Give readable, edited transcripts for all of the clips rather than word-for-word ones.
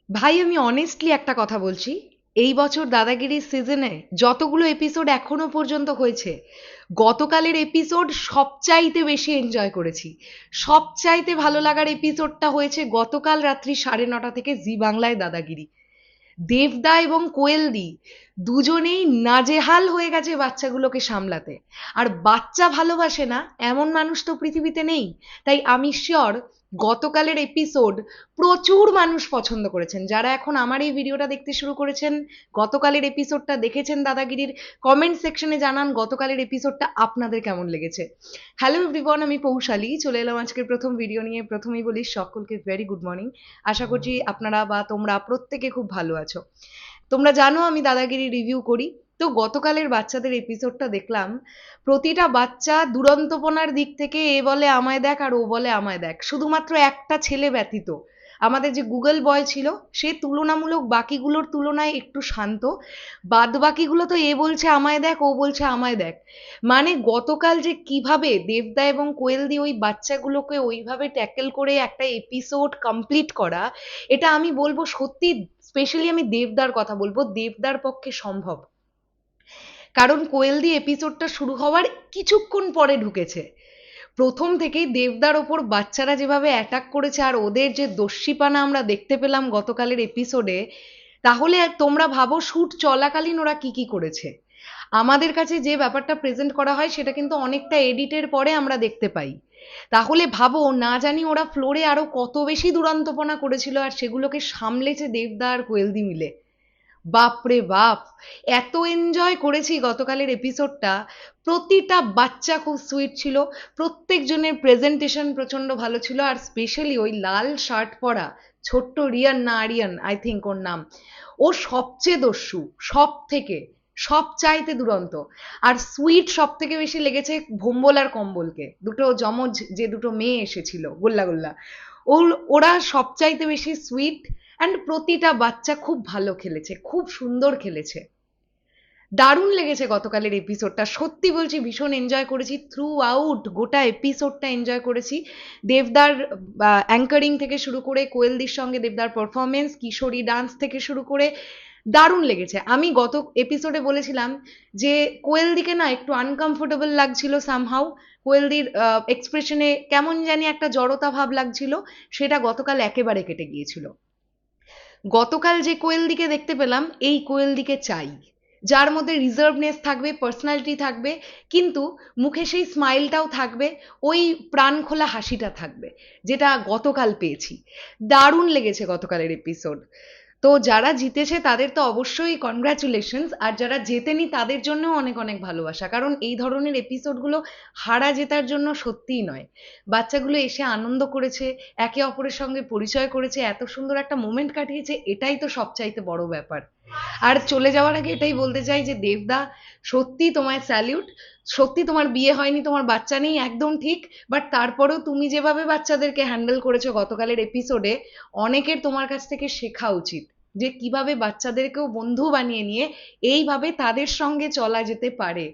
ভাই আমি অনেস্টলি একটা কথা বলছি, এই বছর দাদাগিরির সিজনে যতগুলো এপিসোড এখনো পর্যন্ত হয়েছে, গতকালের এপিসোড সবচাইতে বেশি এনজয় করেছি। সবচাইতে ভালো লাগার এপিসোডটা হয়েছে গতকাল রাত্রি 9:30 থেকে জি বাংলায় দাদাগিরি। দেবদা এবং কোয়েলদি দুজনেই নাজেহাল হয়ে গেছে বাচ্চাগুলোকে সামলাতে। আর বাচ্চা ভালোবাসে না এমন মানুষ তো পৃথিবীতে নেই। তাই আমি শিওর গতকালের এপিসোড প্রচুর মানুষ পছন্দ করেছেন। যারা এখন আমার এই ভিডিওটা দেখতে শুরু করেছেন, গতকালের এপিসোডটা দেখেছেন দাদাগিরির, কমেন্ট সেকশনে জানান গতকালের এপিসোডটা আপনাদের কেমন লেগেছে। হ্যালো এভরিওয়ান, আমি পৌশালী চলে এলাম আজকের প্রথম ভিডিও নিয়ে। প্রথমেই বলি সকলকে ভেরি গুড মর্নিং। আশা করছি আপনারা বা তোমরা প্রত্যেকে খুব ভালো আছো। তোমরা জানো আমি দাদাগিরি রিভিউ করি। তো গতকালের বাচ্চাদের এপিসোডটা দেখলাম। প্রতিটা বাচ্চা দুরন্তপনার দিক থেকে এ বলে আমায় দেখ আর ও বলে আমায় দেখ, শুধুমাত্র একটা ছেলে ব্যতীত। আমাদের যে গুগল বয় ছিল সে তুলনামূলক বাকিগুলোর তুলনায় একটু শান্ত। বাদ বাকিগুলো তো এ বলছে আমায় দেখ, ও বলছে আমায় দেখ। মানে গতকাল যে কিভাবে দেবদা এবং কোয়েলদি ওই বাচ্চাগুলোকে ওইভাবে ট্যাকেল করে একটা এপিসোড কমপ্লিট করা, এটা আমি বলবো সত্যি, স্পেশালি আমি দেবদার কথা বলবো, দেবদার পক্ষে সম্ভব। কারণ কোয়েলদি এপিসোডটা শুরু হওয়ার কিছুক্ষণ পরে ঢুকেছে। প্রথম থেকেই দেবদার ওপর বাচ্চারা যেভাবে অ্যাটাক করেছে আর ওদের যে দস্যিপানা আমরা দেখতে পেলাম গতকালের এপিসোডে, তাহলে তোমরা ভাবো শ্যুট চলাকালীন ওরা কি কি করেছে। আমাদের কাছে যে ব্যাপারটা প্রেজেন্ট করা হয় সেটা কিন্তু অনেকটা এডিটের পরে আমরা দেখতে পাই। তাহলে ভাবো না জানি ওরা ফ্লোরে আরো কত বেশি দুরন্তপনা করেছিল আর সেগুলোকে সামলেছে দেবদা আর কোয়েলদি মিলে। বাপরে বাপ! এত এনজয় করেছি গতকালের এপিসোডটা। প্রতিটা বাচ্চা খুব সুইট ছিল। প্রত্যেকজনের প্রেজেন্টেশন প্রচন্ড ভালো ছিল। আর স্পেশালি ওই লাল শার্ট পরা ছোট্ট রিয়ান, না আরিয়ান আই থিঙ্ক ওর নাম, ও সবচেয়ে দস্যু, সব থেকে, সব চাইতে দুরন্ত। আর সুইট সব থেকে বেশি লেগেছে ভম্বল আর কম্বলকে, দুটো যমজ যে দুটো মেয়ে এসেছিল গোল্লা গোল্লা, ওরা সবচাইতে বেশি সুইট। অ্যান্ড প্রতিটা বাচ্চা খুব ভালো খেলেছে, খুব সুন্দর খেলেছে। দারুণ লেগেছে গতকালের এপিসোডটা, সত্যি বলছি ভীষণ এনজয় করেছি। থ্রু আউট গোটা এপিসোডটা এনজয় করেছি। দেবদার অ্যাঙ্কারিং থেকে শুরু করে, কোয়েলদির সঙ্গে দেবদার পারফরমেন্স, কিশোরী ডান্স থেকে শুরু করে দারুণ লেগেছে। আমি গত এপিসোডে বলেছিলাম যে কোয়েলদিকে না একটু আনকমফোর্টেবল লাগছিল সামহাউ। কোয়েলদির এক্সপ্রেশনে কেমন জানি একটা জড়তা ভাব লাগছিল, সেটা গতকাল একেবারে কেটে গিয়েছিল। গতকাল যে কোয়েলদিকে দেখতে পেলাম, এই কোয়েলদিকে চাই, যার মধ্যে রিজার্ভনেস থাকবে, পার্সোনালিটি থাকবে, কিন্তু মুখে সেই স্মাইলটাও থাকবে, ওই প্রাণ খোলা হাসিটা থাকবে, যেটা গতকাল পেয়েছি। দারুণ লেগেছে গতকালের এপিসোড। তো যারা জিতেছে তাদের তো অবশ্যই কনগ্রাচুলেশনস, আর যারা জেতেনি তাদের জন্যও অনেক অনেক ভালোবাসা। কারণ এই ধরনের এপিসোডগুলো হারা জেতার জন্য সত্যিই নয়। বাচ্চাগুলো এসে আনন্দ করেছে, একে অপরের সঙ্গে পরিচয় করেছে, এত সুন্দর একটা মোমেন্ট কাটিয়েছে, এটাই তো সবচাইতে বড় ব্যাপার। আর চলে যাওয়ার আগে এটাই বলতে চাই যে দেবদা, সত্যি তোমায় স্যালিউট। সত্যি তোমার বিয়ে হয়নি, তোমার বাচ্চা নেই, একদম ঠিক। বাট তারপরেও তুমি যেভাবে বাচ্চাদেরকে হ্যান্ডেল করেছো গতকালের এপিসোডে, অনেকের তোমার কাছ থেকে শেখা উচিত যে কিভাবে বাচ্চাদেরকেও বন্ধু বানিয়ে নিয়ে এইভাবে তাদের সঙ্গে চলা যেতে পারে।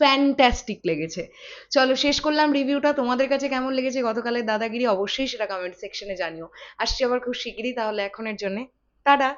ফ্যান্টাস্টিক লেগেছে। চলো শেষ করলাম রিভিউটা। তোমাদের কাছে কেমন লেগেছে গতকালের দাদাগিরি অবশ্যই সেটা কমেন্ট সেকশনে জানিও। আসছি আবার খুব শিগগিরই, তাহলে এখনের জন্য টাটা।